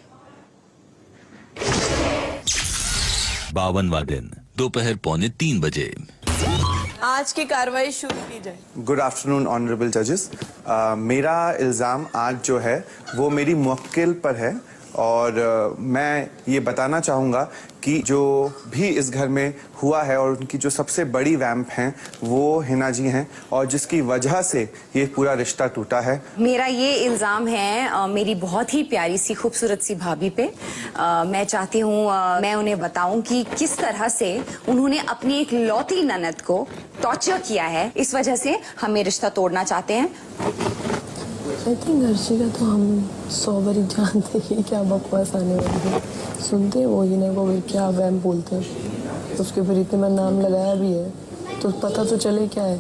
52वां दिन दोपहर 2:45 बजे। आज की कार्रवाई शुरू की जाए। गुड आफ्टरनून ऑनरेबल जजेस। मेरा इल्ज़ाम आज जो है वो मेरी मुवक्किल पर है और मैं ये बताना चाहूँगा कि जो भी इस घर में हुआ है और उनकी जो सबसे बड़ी वैम्प हैं वो हिना जी हैं और जिसकी वजह से ये पूरा रिश्ता टूटा है। मेरा ये इल्ज़ाम है मेरी बहुत ही प्यारी सी खूबसूरत सी भाभी पे। मैं चाहती हूँ मैं उन्हें बताऊं कि किस तरह से उन्होंने अपनी एक लौती ननद को टॉर्चर किया है। इस वजह से हम ये रिश्ता तोड़ना चाहते हैं। आई थिंक हर्षिका तो हम 100 बारी जानते हैं क्या बकवास आने वाली है। सुनते हैं वो हिना को क्या वैम बोलते हैं, उसके फिर इतना नाम लगाया भी है तो पता तो चले क्या है।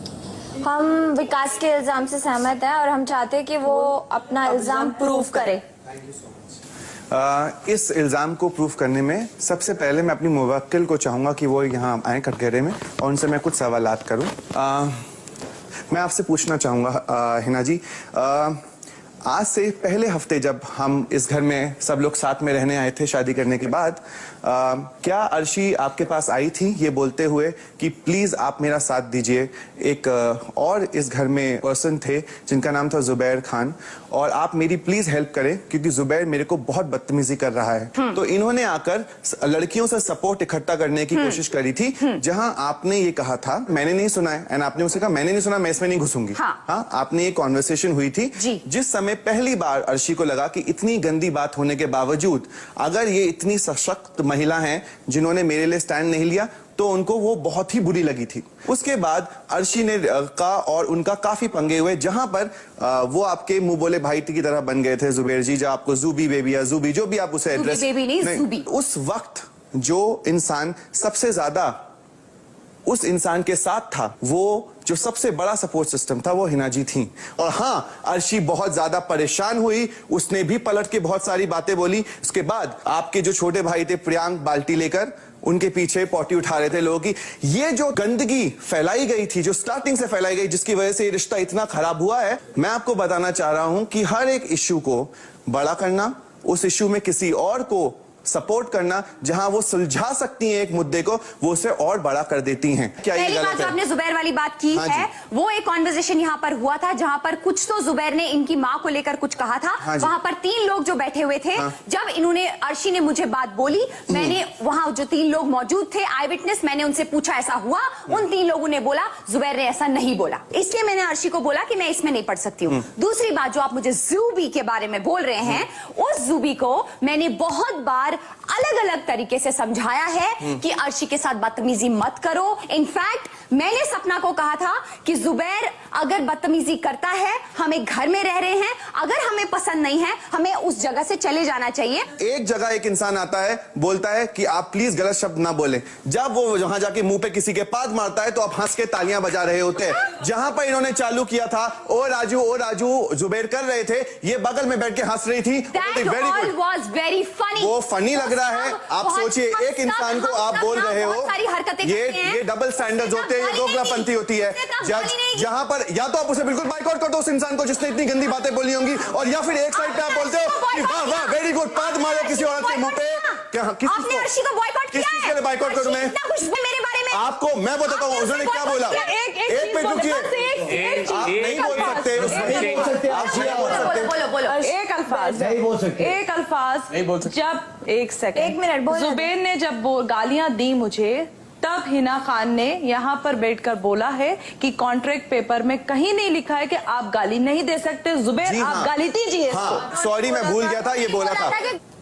हम विकास के इल्जाम से सहमत हैं और हम चाहते हैं कि वो अपना इल्जाम प्रूव करे। इस इल्ज़ाम को प्रूफ करने में सबसे पहले मैं अपनी मुवक्किल को चाहूँगा कि वो यहाँ आए कटघरे में और उनसे मैं कुछ सवालात करूँ। मैं आपसे पूछना चाहूँगा हिना जी, आज से पहले हफ्ते जब हम इस घर में सब लोग साथ में रहने आए थे शादी करने के बाद, क्या अर्शी आपके पास आई थी ये बोलते हुए कि प्लीज़ आप मेरा साथ दीजिए? एक और इस घर में पर्सन थे जिनका नाम था जुबैर खान और आप मेरी प्लीज़ हेल्प करें क्योंकि जुबैर मेरे को बहुत बदतमीजी कर रहा है। तो इन्होंने आकर लड़कियों से सपोर्ट इकट्ठा करने की कोशिश करी थी जहां आपने ये कहा था, मैंने नहीं सुना है, एंड आपने उसे कहा मैंने नहीं सुना, मैं इसमें नहीं घुसूंगी। हाँ, आपने ये कॉन्वर्सेशन हुई थी जिस समय पहली बार अर्शी को लगा कि इतनी गंदी बात होने के बावजूद अगर ये इतनी सशक्त महिला हैं जिन्होंने मेरे लिए स्टैंड नहीं लिया तो उनको वो बहुत ही बुरी लगी थी। उसके बाद अर्शी ने का और उनका काफी पंगे हुए जहां पर वो आपके मुंह बोले भाई की तरह बन गए थे जुबैर जी, जो आपको जूबी बेबी या जूबी जो भी आप उसे एड्रेस नहीं। उस वक्त जो इंसान सबसे ज्यादा उस इंसान के साथ था, वो जो सबसे बड़ा सपोर्ट सिस्टम था, वो हिना जी थी। और हाँ, अर्शी बहुत ज्यादा परेशान हुई, उसने भी पलट के बहुत सारी बातें बोली। उसके बाद आपके जो छोटे भाई थे प्रियांक बाल्टी लेकर उनके पीछे पोटी उठा रहे थे लोगों की। ये जो गंदगी फैलाई गई थी, जो स्टार्टिंग से फैलाई गई, जिसकी वजह से ये रिश्ता इतना खराब हुआ है, मैं आपको बताना चाह रहा हूं कि हर एक इश्यू को बड़ा करना, उस इश्यू में किसी और को सपोर्ट करना जहां वो सुलझा सकती हैं एक मुद्दे को, वो उसे और बड़ा कर देती हैं। क्या पहली बात जो आपने जुबैर वाली बात की है, वो एक कॉन्वर्सेशन यहाँ पर हुआ था जहां पर कुछ तो जुबैर ने इनकी माँ को लेकर कुछ कहा था। वहां पर 3 लोग जो बैठे हुए थे, जब इन्होंने अर्शी ने मुझे बात बोली, मैंने वहां जो 3 लोग मौजूद थे आई विटनेस, मैंने उनसे पूछा ऐसा हुआ? उन 3 लोगों ने बोला जुबैर ने ऐसा नहीं बोला। इसलिए मैंने अर्शी को बोला कि मैं इसमें नहीं पढ़ सकती हूँ। दूसरी बात जो आप मुझे जूबी के बारे में बोल रहे हैं, उस जूबी को मैंने बहुत बार अलग अलग तरीके से समझाया है कि अर्शी के साथ बदतमीजी मत करो। इनफैक्ट मैंने सपना को कहा था कि जुबैर अगर बदतमीजी करता है, हमें घर में रह रहे हैं, अगर हमें पसंद नहीं है, हमें उस जगह से चले जाना चाहिए। एक जगह एक इंसान आता है, बोलता है कि आप प्लीज गलत शब्द ना बोलें, जब वो वहां जाके मुंह पे किसी के पाद मारता है तो आप हंस के तालियां बजा रहे होते हैं। जहां पर इन्होंने चालू किया था ओ राजू जुबैर कर रहे थे, ये बगल में बैठ के हंस रही थी। वेरी फनी, वो फनी लग रहा है। आप सोचिए, एक इंसान को आप बोल रहे हो, ये डबल स्टैंडर्ड्स होते हैं, ये दोगलापंथी होती है। जहां पर या तो आप उसे बिल्कुल बाइकआउट कर दो उस इंसान को जिसने इतनी गंदी बातें बोली होंगी, और या फिर एक साइड पे आप बोलते हो कि वाह वाह वेरी गुड, पाद मारे किसी औरत के मुंह पे, आपने अर्शी को बॉयकॉट किया है। किस चीज के लिए बॉयकॉट करूं मैं? इतना कुछ मेरे बारे में आपको मैं बताता हूँ उसने क्या बोला। एक मिनट रुकिए, आप नहीं बोल सकते, नहीं बोल सकते, आप नहीं बोल सकते। बोलो बोलो एक अल्फाज नहीं बोल सकते, एक अल्फाज नहीं बोल सकते। जब एक सेकंड, एक मिनट, जुबैर ने जब गालियां दी मुझे, तब हिना खान ने यहाँ पर बैठकर बोला है कि कॉन्ट्रैक्ट पेपर में कहीं नहीं लिखा है कि आप गाली नहीं दे सकते। जुबैर आप गाली दीजिए। सॉरी मैं भूल गया था, ये बोला था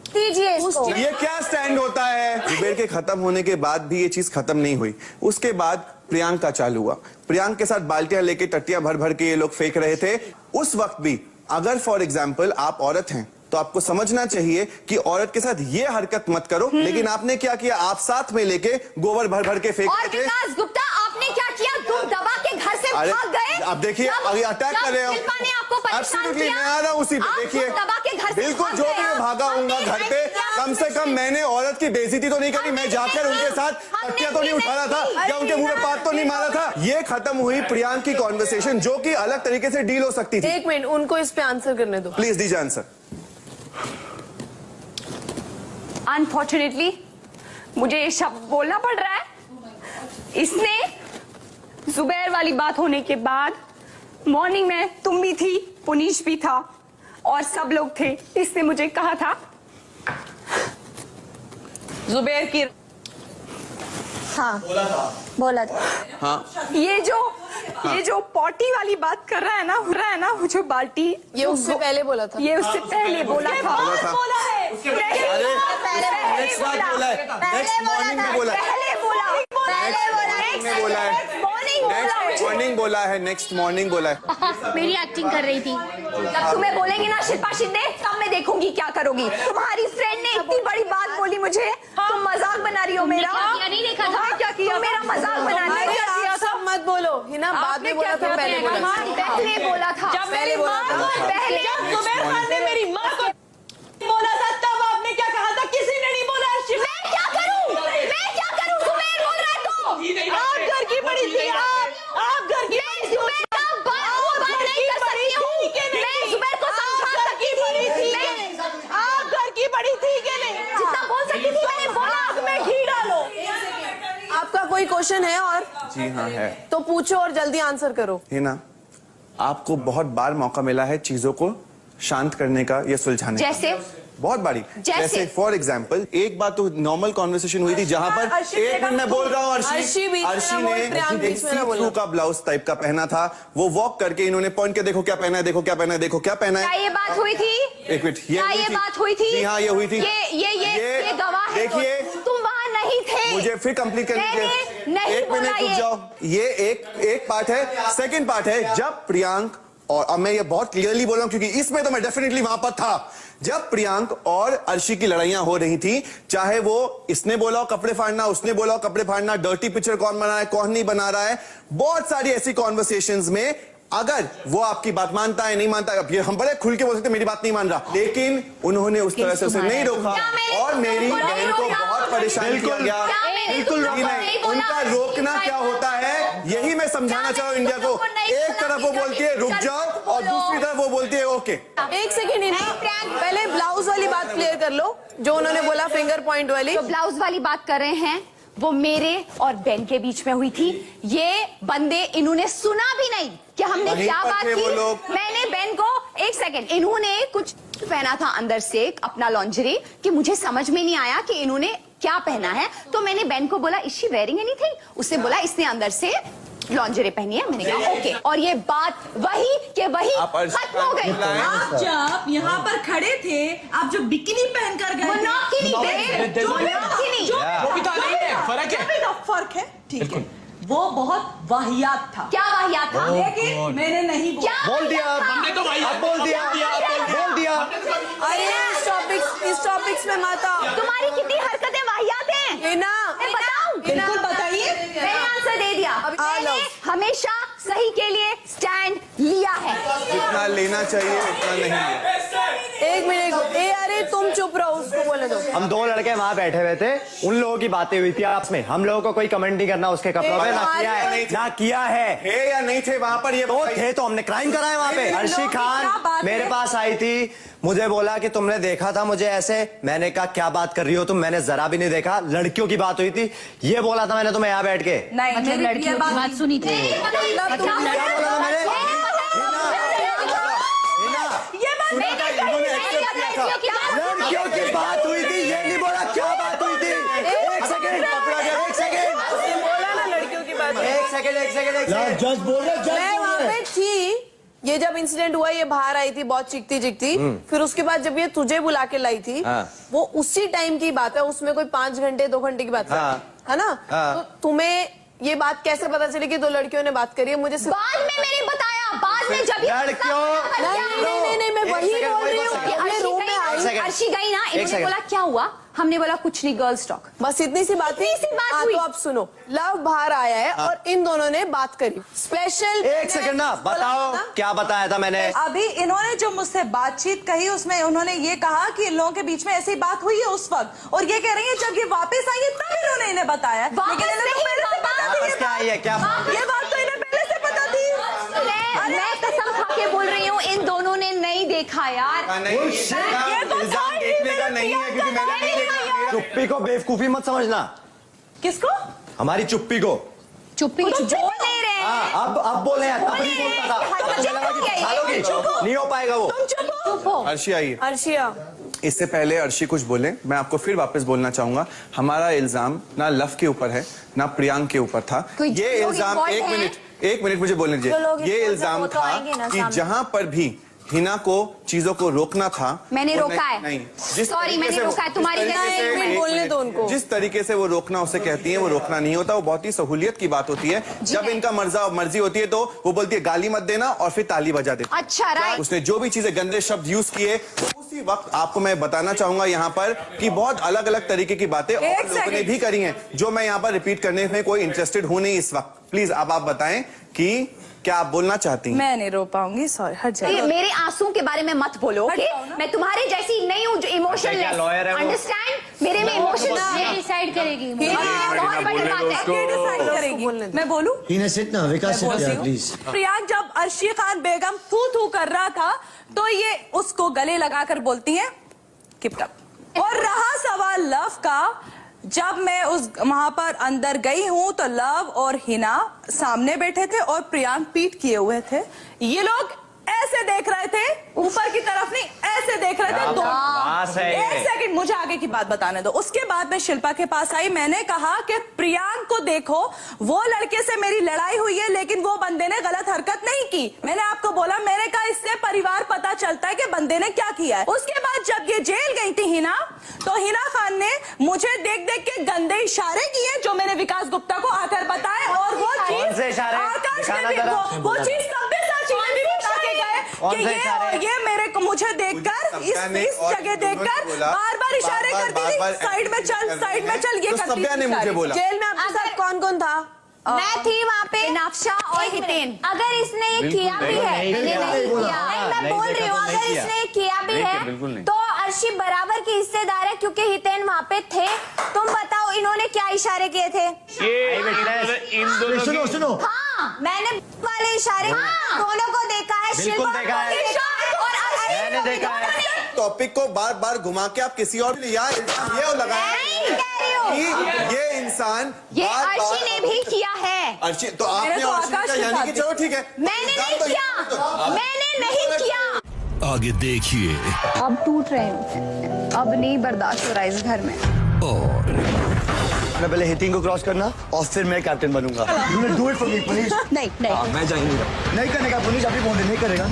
दीजिए इसको। ये क्या स्टैंड होता है? जुबैर के खत्म होने के बाद भी ये चीज खत्म नहीं हुई। उसके बाद प्रियांक का चालू हुआ। प्रियांक के साथ बाल्टियां लेके टट्टियां भर भर के ये लोग फेंक रहे थे। उस वक्त भी अगर फॉर एग्जाम्पल आप औरत हैं तो आपको समझना चाहिए कि औरत के साथ ये हरकत मत करो। लेकिन आपने क्या किया, आप साथ में लेके गोबर भर भर के फेंक रहे थे। विकास गुप्ता आपने क्या किया, तुम दबा के घर से भाग गए। अब देखिए अभी अटैक कर रहे हो। शिल्पा ने आपको परेशान किया। मैं आ रहा हूँ उसी पे। देखिए दबा के घर से बिल्कुल जो भी मैं भागा हूँगा घर पे, कम से कम मैंने औरत की बेइज्जती तो नहीं करी। मैं जाकर उनके साथ टट्टियां तो नहीं उठा रहा था या उनके मुंह में पात तो नहीं मारा था। ये खत्म हुई प्रियांक की कॉन्वर्सेशन, जो कि अलग तरीके से डील हो सकती थी। एक मिनट, उनको इस पे आंसर करने दो प्लीज, दीजिए आंसर। अनफॉर्चुनेटली मुझे ये शब्द बोलना पड़ रहा है। इसने जुबैर वाली बात होने के बाद मॉर्निंग में तुम भी थी, पुनीश भी था और सब लोग थे। इसने मुझे कहा था जुबैर की, हाँ बोला था हाँ ये जो पॉटी वाली बात कर रहा है ना, वो जो बाल्टी, ये उससे पहले बोला था। ये उससे पहले बोला था। बोला है नेक्स्ट बात बोला है, नेक्स्ट मॉर्निंग में बोला है, मॉर्निंग बोला है, नेक्स्ट मॉर्निंग बोला है। मेरी एक्टिंग कर रही थी। जब तुम्हें बोलेंगी ना शिल्पा शिंदे, तब मैं देखूंगी क्या करोगी। तुम्हारी फ्रेंड ने इतनी बड़ी बात बोली मुझे, तुम मजाक बना रही हो मेरा। नहीं देखा था क्या किया, मेरा मजाक बना रही हो। सब मत बोलो हिना, बाद में बोला था, पहले बोला था। पहले बोला था, जब मेरी माँ को, पहले जुबैर खान ने मेरी माँ को बोला था, तब आपने क्या कहा था? किसी ने नहीं बोला। मैं क्या करूं, जुबैर बोल रहा है तो। आप घर की बड़ी थी, आप घर की बड़ी थी। जुबैर का बात नहीं कर सकती हूँ। मैं जुबैर को समझा सकती थी। आप घर की बड़ी थी कि नहीं? जितना बोल सकती थी मैंने बोला। आग में घी डालो। आपका कोई क्वेश्चन है और? जी हाँ है। तो पूछो और जल्दी आंसर करो। है ना, आपको बहुत बार मौका मिला है चीजों को शांत करने का या सुलझाने का। जैसे बहुत बारी, जैसे फॉर एग्जाम्पल एक बात तो नॉर्मल कॉन्वर्सेशन हुई थी जहां पर एक मिनट मैं बोल रहा हूँ, अर्शी ने एक सी थ्रू का ब्लाउज टाइप का पहना था। वो वॉक करके इन्होंने पॉइंट के देखो क्या पहना है, देखो क्या पहना है, देखो क्या पहना है। क्या ये बात हुई थी? एक मिनट, ये बात हुई थी? जी हाँ ये हुई थी। ये गवाह है। देखिए तुम वहाँ नहीं थे। मुझे फिर कंप्लीट करने दीजिए। नहीं एक मिनट रुक जाओ। ये एक पार्ट है। सेकंड पार्ट है जब प्रियांक और, अब मैं ये बहुत क्लियरली बोल रहा हूं क्योंकि इसमें तो मैं डेफिनेटली वहां पर था, जब प्रियांक और अर्शी की लड़ाइयां हो रही थी, चाहे वो इसने बोला हो कपड़े फाड़ना, उसने बोला हो कपड़े फाड़ना, डर्टी पिक्चर कौन बना रहा है, कौन नहीं बना रहा है, बहुत सारी ऐसी कॉन्वर्सेशंस में अगर वो आपकी बात मानता है नहीं मानता है, हम बड़े खुल के बोल सकते मेरी बात नहीं मान रहा, लेकिन उन्होंने उस तरह से उसे नहीं रोका और मेरी बहन को बहुत परेशान किया गया। बिल्कुल नहीं, उनका रोकना क्या होता है यही मैं समझाना चाह रहा हूँ इंडिया को। एक तरफ वो बोलती है रुक जाओ और दूसरी तरफ वो बोलती है ओके। एक सेकेंड हिना, पहले ब्लाउज वाली बात क्लियर कर लो, जो उन्होंने बोला फिंगर पॉइंट वाली। तो ब्लाउज वाली बात कर रहे हैं, वो मेरे और बेन के बीच में हुई थी। ये बंदे इन्होंने सुना भी नहीं कि हमने क्या बात की। मैंने बेन को, एक सेकंड, इन्होंने कुछ पहना था अंदर से अपना लॉन्जरी कि मुझे समझ में नहीं आया कि इन्होंने क्या पहना है। तो मैंने बेन को बोला इज शी वेयरिंग एनीथिंग, उसने बोला इसने अंदर से लॉन्जरी पहनी है। मैंने कहा ओके, और ये बात वही के वही खत्म हो गई। आप जब यहाँ पर खड़े थे, आप जो बिकिनी पहनकर गए, वो नौकिनी फर्क है, ठीक है, वो बहुत वाहियात था। क्या वाहियात था? लेकिन मैंने नहीं बोल दिया, हमने तो बोल दिया। अरे इस टॉपिक्स में मत आओ। तुम्हारी कितनी हरकतें वाहियात हैं। हिना, मैं बताऊं? बिल्कुल बताइए। मैंने आंसर दे दिया। मैंने हमेशा सही के लिए स्टैंड लिया है। जितना लेना चाहिए उतना नहीं है। एक मिनट, अरे तुम चुप रहो, उसको बोले दो। हम दो लड़के वहाँ बैठे हुए थे, उन लोगों की बातें हुई थी आपस में। हम लोगों को कोई कमेंट नहीं करना उसके कपड़ों पे, ना किया है, ना किया है। थे या नहीं थे वहाँ पर? ये तो थे तो हमने क्राइम करा है वहाँ पे। अर्शी खान मेरे पास आई थी, मुझे बोला कि तुमने देखा था मुझे ऐसे। मैंने कहा क्या बात कर रही हो तुम, मैंने जरा भी नहीं देखा, लड़कियों की बात हुई थी, ये बोला था मैंने तुम्हें यहाँ बैठ के। नहीं, मतलब लड़कियों की बात सुनी थी। लड़कियों की बात हुई थी, ये नहीं बोला क्या बात हुई थी। एक सेकंड, एक सेकंड बोला ना लड़कियों की बात। एक सेकंड। जज बोल रहे, मैं वहाँ पे थी, ये जब इंसिडेंट हुआ, ये बाहर आई थी बहुत चीखती चिखती। फिर उसके बाद जब ये तुझे बुला के लाई थी, वो उसी टाइम की बात है, उसमें कोई 5 घंटे 2 घंटे की बात है ना। तो तुम्हें ये बात कैसे पता चली कि 2 लड़कियों ने बात करी है? मुझे बाद में मैंने बताया, बाद में जब नहीं, मैं वही बोल रही हूँ कि अपने रूम में आई, अर्शी गई ना, इन्होंने बोला क्या हुआ, हमने बोला कुछ नहीं, गर्ल्स टॉक, बस इतनी सी बात हुई। तो अब सुनो, लव बाहर आया है और इन दोनों ने बात करी स्पेशल। एक सेकंड ना, बताओ क्या बताया था मैंने? अभी इन्होंने जो मुझसे बातचीत कही उसमें उन्होंने ये कहा कि इन लोगों के बीच में ऐसी बात हुई है उस वक्त, और ये कह रही है जब ये वापस आई है तब इन्होंने इन्हें बताया। क्या ये बात तो इन्हें पहले से पता थी। मैं कसम खा के बोल रही हूँ, इन दोनों ने नहीं देखा यार। इल्जाम देखने का नहीं है, क्योंकि मैंने नहीं देखा। चुप्पी को बेवकूफी मत समझना। किसको? हमारी चुप्पी को। चुप्पी बोल नहीं रहे हैं। अब बोले हैं, तब नहीं बोलता था। मुझे लगा कि सालोगी, नहीं हो पाएगा वो। चुप हो। अर्शी आइए। अर्शिया, इससे पहले अर्शी कुछ बोले, मैं आपको फिर वापस बोलना चाहूंगा, हमारा इल्जाम ना लव के ऊपर है ना प्रियांक के ऊपर था। ये इल्जाम, एक मिनट मुझे बोलने दीजिए। ये इल्जाम था कि जहां पर भी हिना को चीजों को रोकना था, मैंने रोका है। नहीं, सॉरी, मैंने रोका है। तुम्हारी बोलने दो उनको। जिस तरीके से वो रोकना उसे कहती है, वो रोकना नहीं होता, वो बहुत ही सहूलियत की बात होती है। जब इनका मर्जी होती है तो वो बोलती है गाली मत देना और फिर ताली बजा देती है। अच्छा, राइट। उसने जो भी चीजें गंदे शब्द यूज किए, उसी वक्त आपको मैं बताना चाहूंगा यहाँ पर कि बहुत अलग अलग तरीके की बातें और लोगों ने भी करी हैं, जो मैं यहाँ पर रिपीट करने में कोई इंटरेस्टेड हूं नहीं इस वक्त। प्लीज अब आप बताएं कि क्या आप बोलना चाहती हैं? मैं नहीं रो पाऊंगी, सॉरी, हट जाइए। मेरे आंसू के बारे में मत बोलो, ओके? मैं तुम्हारे जैसी नहीं हूँ जो इमोशनलेस, अंडरस्टैंड? मेरे में इमोशन डिसाइड करेगी। बहुत बड़ी बात है। मैं बोलूं? प्लीज। प्रियांक जब अर्शी खान बेगम थू कर रहा था तो ये उसको गले लगाकर बोलती हैं किप टप। और रहा सवाल लव का, जब मैं उस वहां पर अंदर गई हूं तो लव और हिना सामने बैठे थे और प्रियांक पीठ किए हुए थे। ये लोग ऐसे देख रहे थे, ऊपर की तरफ नहीं, ऐसे देख रहे थे। एक सेकंड, मुझे आगे की बात बताने दो। उसके बाद मैं शिल्पा के पास आई, मैंने कहा कि प्रियांक को देखो, वो लड़के से मेरी लड़ाई हुई है लेकिन वो बंदे ने गलत हरकत नहीं की। मैंने आपको बोला, मैंने कहा इससे परिवार पता चलता है कि बंदे ने क्या किया है। उसके बाद जब ये जेल गई थी हिना, तो हिना खान ने मुझे देख देख के गंदे इशारे किए जो मैंने विकास गुप्ता को आकर बताए, और वो चीज आकाश ने भी वो चीज कि ये मेरे को मुझे देखकर इस जगह देखकर बार इशारे करती थी, साइड में चल, ये करती थी। ने मुझे बोला। जेल में आपके साथ कौन कौन था? मैं थी वहाँ पे, नाफशा और हितेन। अगर इसने ये किया भी है, मैंने नहीं किया, मैं बोल रही हूँ, अगर इसने ये किया भी है तो अर्शी बराबर की हिस्सेदार है, क्योंकि हितेन वहाँ पे थे। तुम बताओ इन्होंने क्या इशारे किए थे? सुनो। हाँ, मैंने वाले इशारे दोनों को देखा है, शिल्पा और मैंने देखा है। टॉपिक को बार बार घुमा के आप किसी और ये लगाया ये इंसान, ये अर्शी ने भी किया है। अर्शी तो आपने अर्शी यानी कि चलो ठीक है, मैंने नहीं किया, मैंने नहीं किया। आगे देखिए। अब टूट रहे हैं, अब नहीं बर्दाश्त हो रहा इस घर में। और मैं पहले हिटिंग को क्रॉस करना और फिर मैं कैप्टन बनूंगा। Do it for me please. नहीं मैं जाएंगे नहीं करेगा पुलिस, अभी बोल नहीं करेगा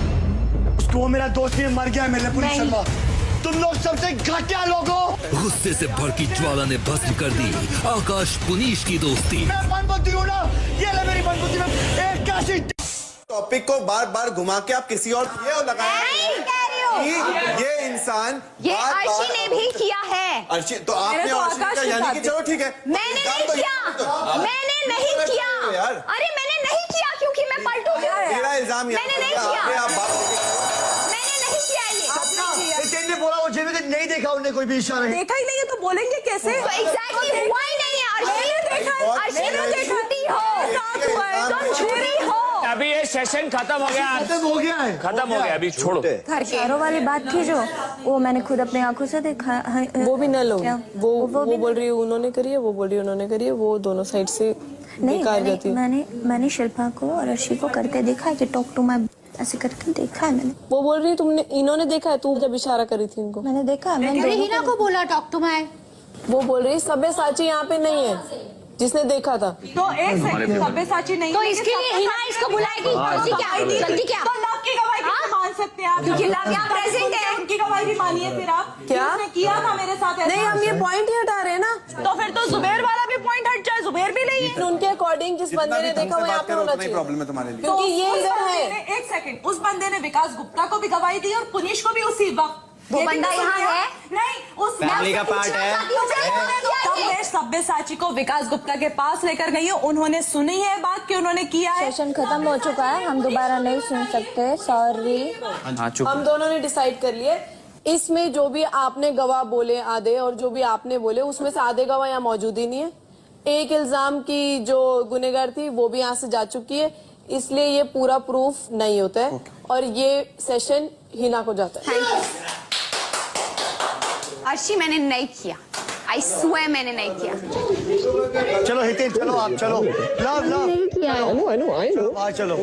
उसको। वो मेरा दोस्त ही मर गया मेरे पुलिस शर्मा। तुम लोग सबसे घटिया लोग हो। गुस्से से भड़की ज्वाला ने भस्म कर दी आकाश पुनीश की दोस्ती। मैं बनबुद्धि हूँ ना, ये ले मेरी बनबुद्धि में एक काशी। टॉपिक को बार बार घुमा के आप किसी और लगाया ये इंसान, ये अर्शी ने भी किया है। अर्शी तो आपने अर्शी यानी कि चलो ठीक है, मैंने नहीं किया, मैंने नहीं किया। अरे मैंने नहीं किया, क्योंकि मैं पलटू क्यों? इल्जाम मैंने नहीं किया। आप बात मैंने नहीं किया ये। हितेन ने बोला वो जेब में नहीं देखा उन्हें कोई भी इशारा। देखा ही नहीं है तो बोलेंगे कैसे? तो एग्जैक्टली हुआ ही नहीं है। अर्शी तुम झूठी हो, तुम झूठी हो। अभी ये सेशन खत्म हो गया, खत्म हो गया है, खत्म हो गया, अभी छोड़ो। चारों वाली बात थी जो, वो मैंने खुद अपनी आंखों से देखा है। वो भी न लो, वो बोल रही है उन्होंने करी है, वो बोल रही है उन्होंने करी है, वो दोनों साइड से बेकार जाती है। मैंने शिल्पा को और अर्शी को करते देखा है कि टॉक टू माय, ऐसे करके देखा है मैंने। वो बोल रही है तुमने, इन्होंने देखा है, तू जब इशारा करी थी उनको। मैंने देखा, मैंने हिना को बोला टॉक टू माय। वो बोल रही है सब्यसाची यहाँ पे नहीं है जिसने देखा था। तो एक सेकंड, सब्यसाची नहीं तो इसके लिए हिना इसको बुलाएगी। गलती क्या? तो लव की गवाही भी मान सकते हैं आप, क्योंकि लव यहाँ प्रेजेंट है। उनकी गवाही भी मानिए फिर आप। क्या उसने किया था मेरे साथ ऐसा। नहीं, हम ये पॉइंट ही हटा रहे हैं ना। तो फिर तो जुबैर वाला भी पॉइंट हट जाए, जुबैर भी नहीं है। उनके अकॉर्डिंग जिस बंदे ने देखा वो यहाँ पे होना चाहिए। प्रॉब्लम है तुम्हारे लिए, क्योंकि ये इधर है। एक सेकंड, उस बंदे ने विकास गुप्ता को भी गवाही दी और पुनीश को भी उसी वक्त। वो बंदा यहाँ है नहीं, उस फैमिली का पार्ट है। तब मैं सब्यसाची को विकास गुप्ता के पास लेकर गई हूँ, उन्होंने सुनी है बात कि उन्होंने किया है। सेशन खत्म हो चुका है, हम दोबारा नहीं सुन सकते, सॉरी। हम दोनों ने डिसाइड कर लिए, इसमें जो भी आपने गवाह बोले आधे और जो भी आपने बोले उसमें से आधे गवाह यहाँ मौजूद ही नहीं है। एक इल्जाम की जो गुनेगार थी वो भी यहाँ से जा चुकी है, इसलिए ये पूरा प्रूफ नहीं होता है और ये सेशन हिना को जाता है। अर्शी मैंने नहीं किया, आई स्वेयर मैंने नहीं किया। चलो हितेन, चलो आप चलो। लव नहीं चलो।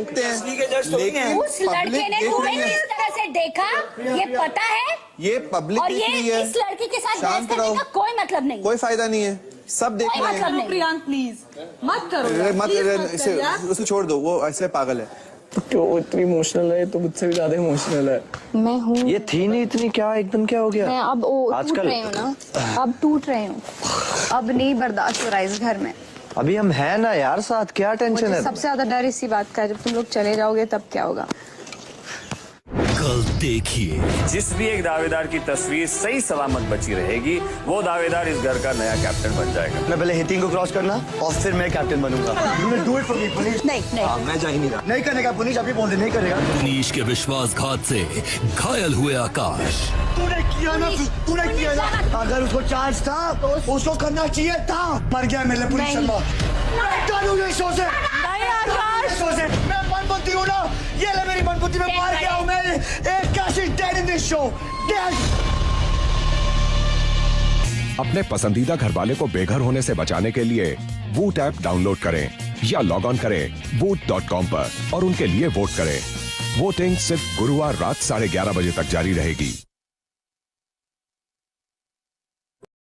उस लड़के ने तुम्हें किस तरह से देखा ये पता है, ये पब्लिक और देख ये रही है। इस लड़की के साथ बहस शांत करने रहो। का कोई मतलब नहीं। कोई फायदा नहीं है, सब देख कोई रहे मतलब हैं। नहीं। प्रियांक प्लीज मत करो, मत please मत इसे कर यार। उसे छोड़ दो, वो ऐसे पागल है। तो इतनी इमोशनल है, तो मुझसे भी ज्यादा इमोशनल है। मैं हूँ, ये थी नहीं इतनी, क्या एकदम क्या हो गया? मैं अब टूट आजकल रही हूँ ना, अब टूट रही हूँ। अब नहीं बर्दाश्त हो रहा है इस घर में। अभी हम हैं ना यार साथ, क्या टेंशन मुझे है? सबसे ज्यादा डर इसी बात का है, जब तुम लोग चले जाओगे तब क्या होगा। कल देखिए, जिस भी एक दावेदार की तस्वीर सही सलामत बची रहेगी, वो दावेदार इस घर का नया कैप्टन बन जाएगा। मैं पहले हितिन को क्रॉस करना और फिर मैं कैप्टन बनूंगा। Do it for me Puneesh. नहीं मैं जा ही नहीं रहा। नहीं करेगा पुनीश, अभी बोल दे नहीं करेगा। पुनीश के विश्वासघात से घायल हुए आकाश। तूने किया ना, तूने किया ना। अगर उसको चार्ज था तो उसको करना चाहिए था। मर गया मेरे लिए पुनीश शर्मा। मैं शो से मैं मनबुद्धि हूँ ना, ये ले मेरी मनबुद्धि में मार गया हूँ मैं। एक Kashi dead in this show, dead. अपने पसंदीदा घरवाले को बेघर होने से बचाने के लिए वूट ऐप डाउनलोड करें या लॉग ऑन करें woot.com पर और उनके लिए वोट करें। वोटिंग सिर्फ गुरुवार रात 11:30 बजे तक जारी रहेगी।